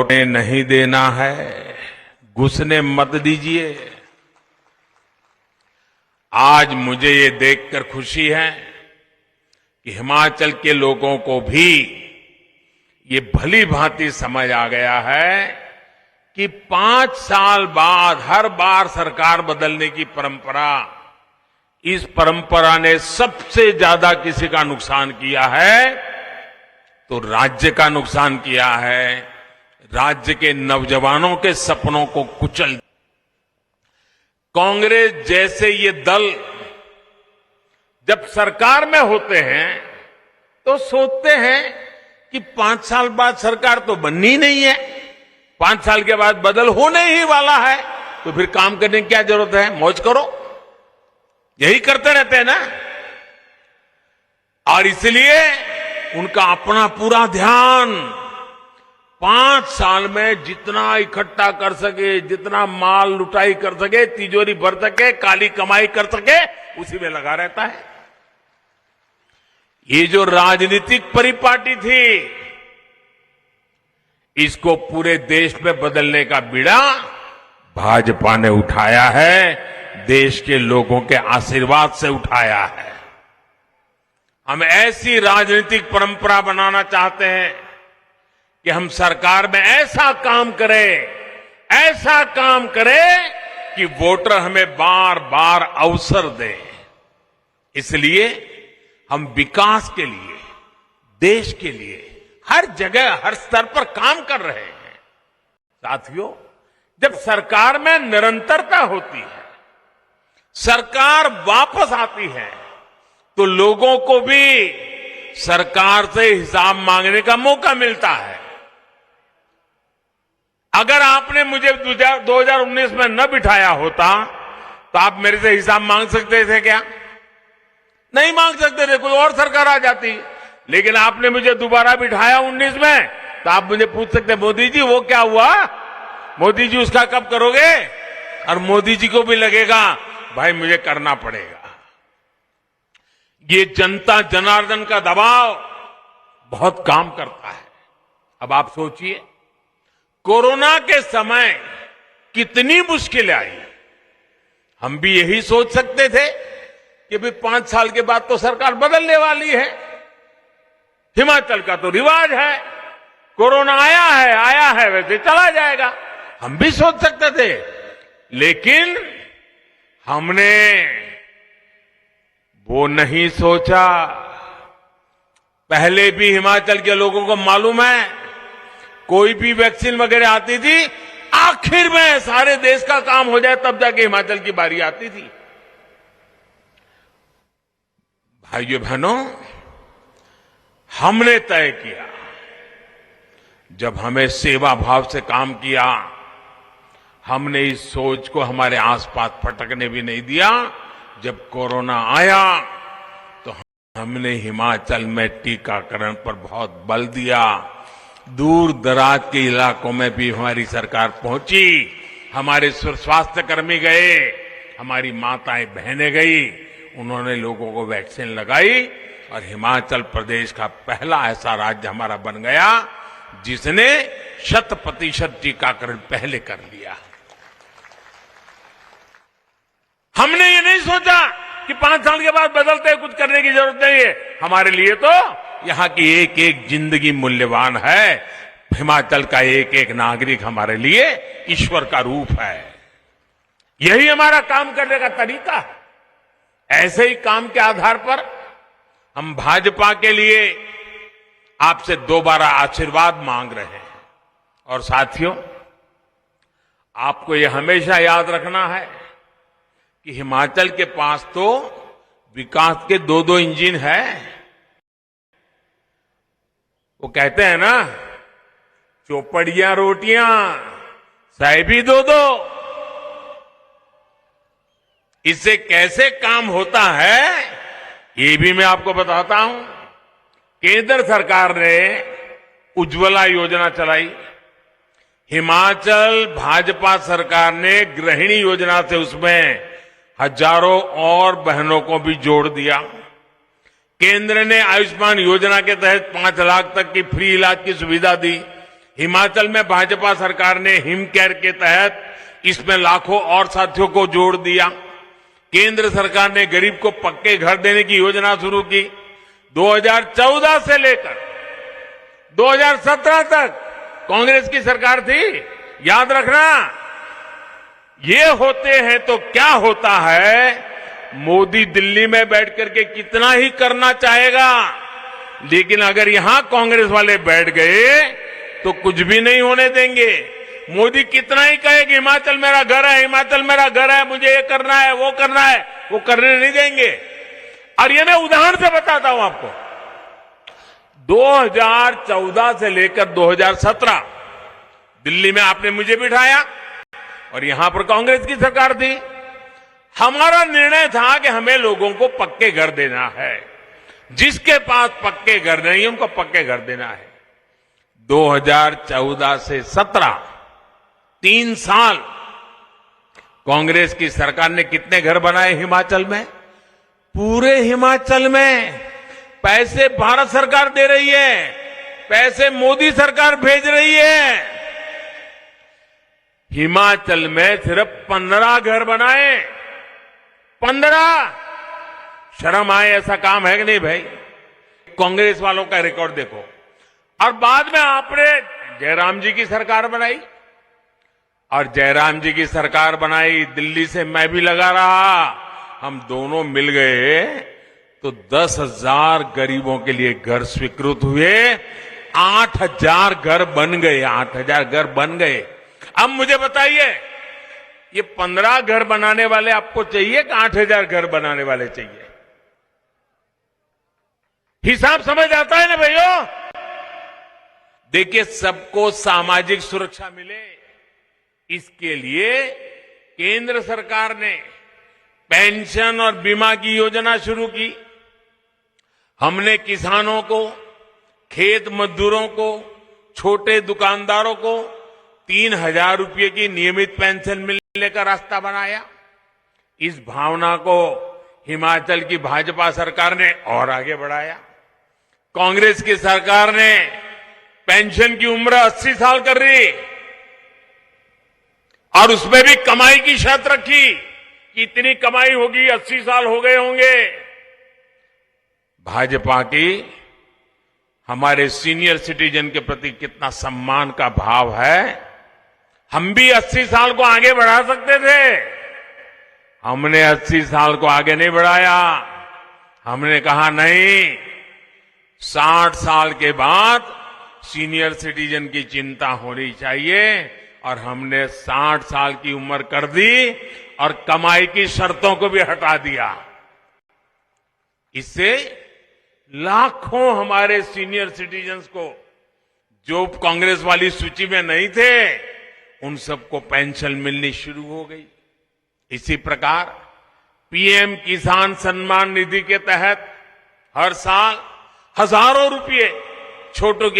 लौटने नहीं देना है, घुसने मत दीजिए। आज मुझे ये देखकर खुशी है कि हिमाचल के लोगों को भी ये भली भांति समझ आ गया है कि 5 साल बाद हर बार सरकार बदलने की परंपरा, इस परंपरा ने सबसे ज्यादा किसी का नुकसान किया है तो राज्य का नुकसान किया है, राज्य के नौजवानों के सपनों को कुचल। कांग्रेस जैसे ये दल जब सरकार में होते हैं तो सोचते हैं कि 5 साल बाद सरकार तो बननी नहीं है, 5 साल के बाद बदल होने ही वाला है, तो फिर काम करने की क्या जरूरत है, मौज करो। यही करते रहते हैं ना। और इसलिए उनका अपना पूरा ध्यान 5 साल में जितना इकट्ठा कर सके, जितना माल लुटाई कर सके, तिजोरी भर सके, काली कमाई कर सके, उसी में लगा रहता है। ये जो राजनीतिक परिपाटी थी, इसको पूरे देश में बदलने का बीड़ा भाजपा ने उठाया है, देश के लोगों के आशीर्वाद से उठाया है। हम ऐसी राजनीतिक परंपरा बनाना चाहते हैं कि हम सरकार में ऐसा काम करें कि वोटर हमें बार बार अवसर दें। इसलिए हम विकास के लिए, देश के लिए हर जगह, हर स्तर पर काम कर रहे हैं। साथियों, जब सरकार में निरंतरता होती है, सरकार वापस आती है, तो लोगों को भी सरकार से हिसाब मांगने का मौका मिलता है। अगर आपने मुझे 2019 में न बिठाया होता तो आप मेरे से हिसाब मांग सकते थे क्या? नहीं मांग सकते थे, कोई और सरकार आ जाती। लेकिन आपने मुझे दोबारा बिठाया 19 में, तो आप मुझे पूछ सकते, मोदी जी वो क्या हुआ, मोदी जी उसका कब करोगे? और मोदी जी को भी लगेगा भाई मुझे करना पड़ेगा। ये जनता जनार्दन का दबाव बहुत काम करता है। अब आप सोचिए, कोरोना के समय कितनी मुश्किलें आई। हम भी यही सोच सकते थे कि भाई 5 साल के बाद तो सरकार बदलने वाली है, हिमाचल का तो रिवाज है, कोरोना आया है वैसे चला जाएगा, हम भी सोच सकते थे। लेकिन हमने वो नहीं सोचा। पहले भी हिमाचल के लोगों को मालूम है, कोई भी वैक्सीन वगैरह आती थी, आखिर में सारे देश का काम हो जाए तब जाके हिमाचल की बारी आती थी। भाइयों बहनों, हमने तय किया, जब हमें सेवा भाव से काम किया, हमने इस सोच को हमारे आसपास फटकने भी नहीं दिया। जब कोरोना आया तो हमने हिमाचल में टीकाकरण पर बहुत बल दिया। दूर दराज के इलाकों में भी हमारी सरकार पहुंची, हमारे स्वास्थ्य कर्मी गए, हमारी माताएं बहनें गई, उन्होंने लोगों को वैक्सीन लगाई और हिमाचल प्रदेश का पहला ऐसा राज्य हमारा बन गया जिसने 100% टीकाकरण पहले कर लिया। हमने ये नहीं सोचा कि 5 साल के बाद बदलते कुछ करने की जरूरत नहीं है। हमारे लिए तो यहां की एक एक जिंदगी मूल्यवान है। हिमाचल का एक एक नागरिक हमारे लिए ईश्वर का रूप है। यही हमारा काम करने का तरीका है। ऐसे ही काम के आधार पर हम भाजपा के लिए आपसे दोबारा आशीर्वाद मांग रहे हैं। और साथियों, आपको यह हमेशा याद रखना है कि हिमाचल के पास तो विकास के 2-2 इंजन है। वो कहते हैं ना, चौपड़ियां रोटियां साहेबी 2-2। इससे कैसे काम होता है ये भी मैं आपको बताता हूं। केंद्र सरकार ने उज्ज्वला योजना चलाई, हिमाचल भाजपा सरकार ने गृहिणी योजना से उसमें हजारों और बहनों को भी जोड़ दिया। केंद्र ने आयुष्मान योजना के तहत 5 लाख तक की फ्री इलाज की सुविधा दी। हिमाचल में भाजपा सरकार ने हिम केयर के तहत इसमें लाखों और साथियों को जोड़ दिया। केंद्र सरकार ने गरीब को पक्के घर देने की योजना शुरू की। 2014 से लेकर 2017 तक कांग्रेस की सरकार थी, याद रखना। ये होते हैं तो क्या होता है, मोदी दिल्ली में बैठ करके कितना ही करना चाहेगा, लेकिन अगर यहां कांग्रेस वाले बैठ गए तो कुछ भी नहीं होने देंगे। मोदी कितना ही कहे कि हिमाचल मेरा घर है, हिमाचल मेरा घर है, मुझे ये करना है, वो करना है, वो करने नहीं देंगे। और ये मैं उदाहरण से बताता हूं आपको। 2014 से लेकर 2017 दिल्ली में आपने मुझे बिठाया और यहां पर कांग्रेस की सरकार थी। हमारा निर्णय था कि हमें लोगों को पक्के घर देना है। जिसके पास पक्के घर नहीं उनको पक्के घर देना है। 2014 से 17 3 साल कांग्रेस की सरकार ने कितने घर बनाए हिमाचल में? पूरे हिमाचल में पैसे भारत सरकार दे रही है, पैसे मोदी सरकार भेज रही है। हिमाचल में सिर्फ 15 घर बनाए, 15। शर्म आए ऐसा काम है कि नहीं भाई? कांग्रेस वालों का रिकॉर्ड देखो। और बाद में आपने जयराम जी की सरकार बनाई, और जयराम जी की सरकार बनाई, दिल्ली से मैं भी लगा रहा, हम दोनों मिल गए तो 10,000 गरीबों के लिए घर स्वीकृत हुए। 8,000 घर बन गए, 8,000 घर बन गए। अब मुझे बताइए, ये 15 घर बनाने वाले आपको चाहिए कि 8,000 घर बनाने वाले चाहिए? हिसाब समझ आता है ना भाइयों? देखिए, सबको सामाजिक सुरक्षा मिले, इसके लिए केंद्र सरकार ने पेंशन और बीमा की योजना शुरू की। हमने किसानों को, खेत मजदूरों को, छोटे दुकानदारों को 3,000 रुपये की नियमित पेंशन मिलने का रास्ता बनाया। इस भावना को हिमाचल की भाजपा सरकार ने और आगे बढ़ाया। कांग्रेस की सरकार ने पेंशन की उम्र 80 साल कर दी और उसमें भी कमाई की शर्त रखी कि इतनी कमाई होगी, 80 साल हो गए होंगे। भाजपा की हमारे सीनियर सिटीजन के प्रति कितना सम्मान का भाव है। हम भी 80 साल को आगे बढ़ा सकते थे, हमने 80 साल को आगे नहीं बढ़ाया। हमने कहा नहीं, 60 साल के बाद सीनियर सिटीजन की चिंता होनी चाहिए, और हमने 60 साल की उम्र कर दी और कमाई की शर्तों को भी हटा दिया। इससे लाखों हमारे सीनियर सिटीजन्स को, जो कांग्रेस वाली सूची में नहीं थे, उन सबको पेंशन मिलनी शुरू हो गई। इसी प्रकार पीएम किसान सम्मान निधि के तहत हर साल हजारों रुपये छोटों